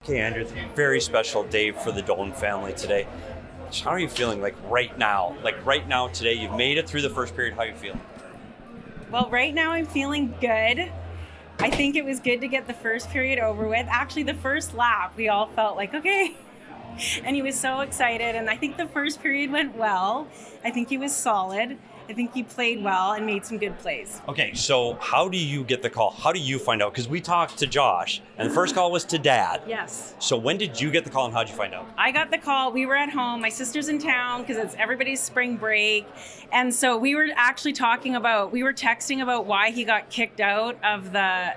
Okay, Andrea, it's a very special day for the Doan family today. How are you feeling right now? Right now today, you've made it through the first period. How are you feeling? Well, right now I'm feeling good. I think it was good to get the first period over with. Actually, the first lap, we all felt like, okay. And he was so excited. And I think the first period went well. I think he was solid. I think he played well and made some good plays. Okay, so how do you get the call? How do you find out? Because we talked to Josh, and the first call was to Dad. Yes. So when did you get the call, and how did you find out? I got the call. We were at home. My sister's in town because it's everybody's spring break. And so we were actually texting about why he got kicked out of the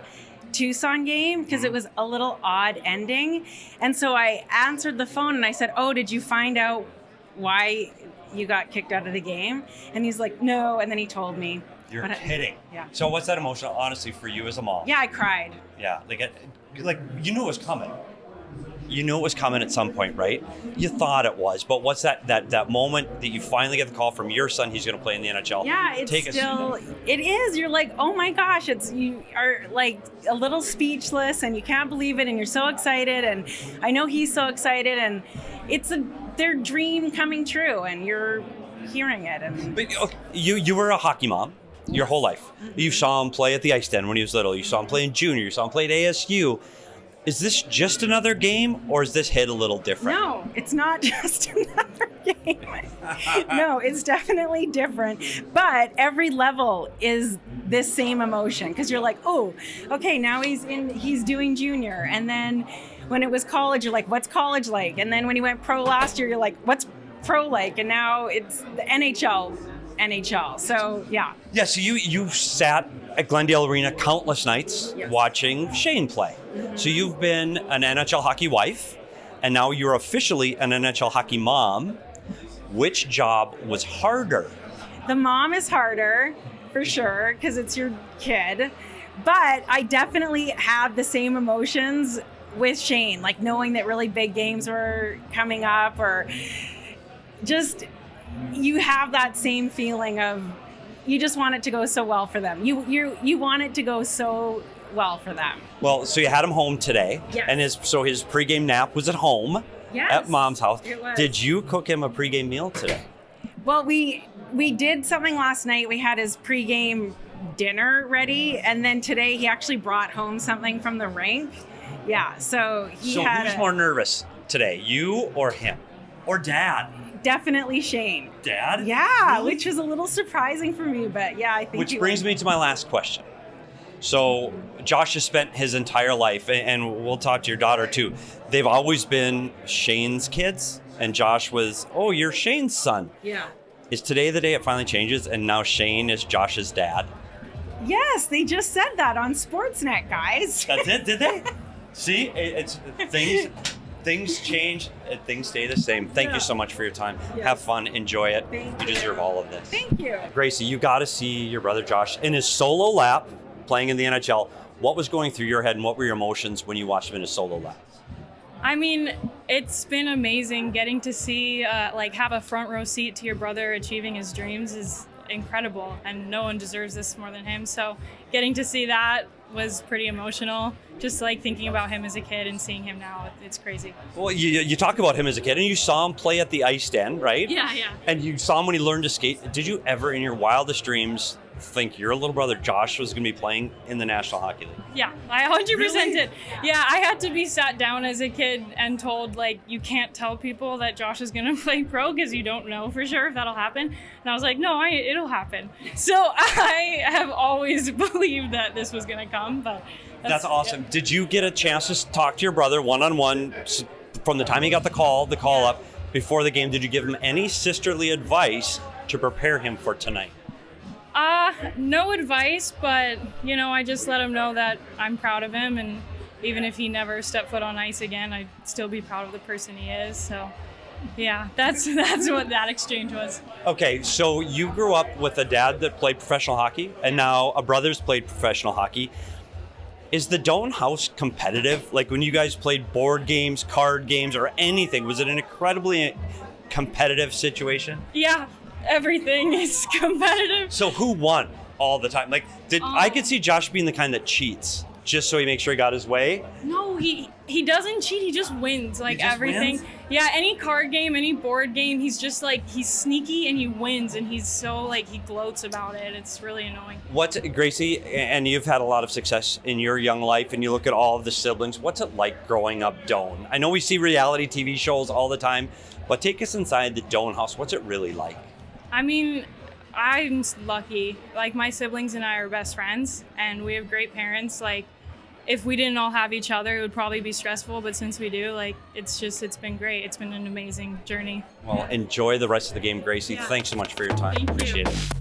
Tucson game because it was a little odd ending. And so I answered the phone and I said, "Oh, did you find out why you got kicked out of the game?" And he's like, "No." And then he told me. You're kidding. Yeah. So what's that emotional, honestly, for you as a mom? Yeah, I cried. Yeah, you knew it was coming. You knew it was coming at some point, right? You thought it was, but what's that moment that you finally get the call from your son? He's going to play in the NHL. Yeah, it is. You're like, oh my gosh, you are like a little speechless, and you can't believe it, and you're so excited, and I know he's so excited, and it's their dream coming true, and you're hearing it. And but you were a hockey mom your whole life. Mm-hmm. You saw him play at the ice den when he was little. You saw him play in junior. You saw him play at ASU. Is this just another game, or is this hit a little different? No, it's not just another game. No, it's definitely different. But every level is this same emotion because you're like, oh, okay, now he's doing junior. And then when it was college, you're like, what's college like? And then when he went pro last year, you're like, what's pro like? And now it's the NHL. So, yeah. Yeah, so you've sat at Glendale Arena countless nights watching Shane play. Mm-hmm. So you've been an NHL hockey wife, and now you're officially an NHL hockey mom. Which job was harder? The mom is harder, for sure, because it's your kid. But I definitely had the same emotions with Shane, like knowing that really big games were coming up, or just you have that same feeling of you just want it to go so well for them. You want it to go so well for them. Well, so you had him home today, and his pregame nap was at home at Mom's house. It was. Did you cook him a pregame meal today? Well, we did something last night. We had his pregame dinner ready, and then today he actually brought home something from the rink. Yeah, so who's more nervous today, you or him? Or Dad? Definitely Shane. Dad? Yeah, really? Which was a little surprising for me, but yeah, I think. Which brings me to my last question. So Josh has spent his entire life, and we'll talk to your daughter too. They've always been Shane's kids, and Josh was, oh, you're Shane's son. Yeah. Is today the day it finally changes, and now Shane is Josh's dad? Yes, they just said that on Sportsnet, guys. That's it, did they? See, it's things change, things stay the same. Thank you so much for your time. Yes. Have fun, enjoy it. Thank you you. deserve all of this. Thank you. Gracie, you got to see your brother Josh in his solo lap playing in the NHL. What was going through your head, and what were your emotions when you watched him in his solo lap? I mean, it's been amazing getting to see, have a front row seat to your brother achieving his dreams is incredible, and no one deserves this more than him. So getting to see that was pretty emotional. Just like thinking about him as a kid and seeing him now, it's crazy. Well, you talk about him as a kid, and you saw him play at the ice den, right? Yeah. And you saw him when he learned to skate. Did you ever, in your wildest dreams, think your little brother Josh was going to be playing in the National Hockey League? Yeah, I 100% Really? did. Yeah, I had to be sat down as a kid and told, you can't tell people that Josh is going to play pro because you don't know for sure if that'll happen. And I was like, no, it'll happen. So I have always believed that this was going to come, but That's awesome. Yeah. Did you get a chance to talk to your brother one-on-one from the time he got the call up before the game? Did you give him any sisterly advice to prepare him for tonight? No advice, but, I just let him know that I'm proud of him, and even if he never stepped foot on ice again, I'd still be proud of the person he is. So, yeah, that's what that exchange was. Okay, so you grew up with a dad that played professional hockey, and now a brother's played professional hockey. Is the Doan house competitive? Like when you guys played board games, card games, or anything, was it an incredibly competitive situation? Yeah. Everything is competitive. So who won all the time? I could see Josh being the kind that cheats just so he makes sure he got his way. No, he doesn't cheat. He just wins like everything. Wins? Yeah, any card game, any board game, he's just like he's sneaky and he wins and he's so like he gloats about it. It's really annoying. What's Gracie? And you've had a lot of success in your young life, and you look at all of the siblings. What's it like growing up Doan? I know we see reality TV shows all the time, but take us inside the Doan house. What's it really like? I mean, I'm lucky. Like my siblings and I are best friends, and we have great parents. Like, if we didn't all have each other, it would probably be stressful. But since we do, like, it's been great. It's been an amazing journey. Well, enjoy the rest of the game, Gracie. Yeah. Thanks so much for your time. Thank you. Appreciate it.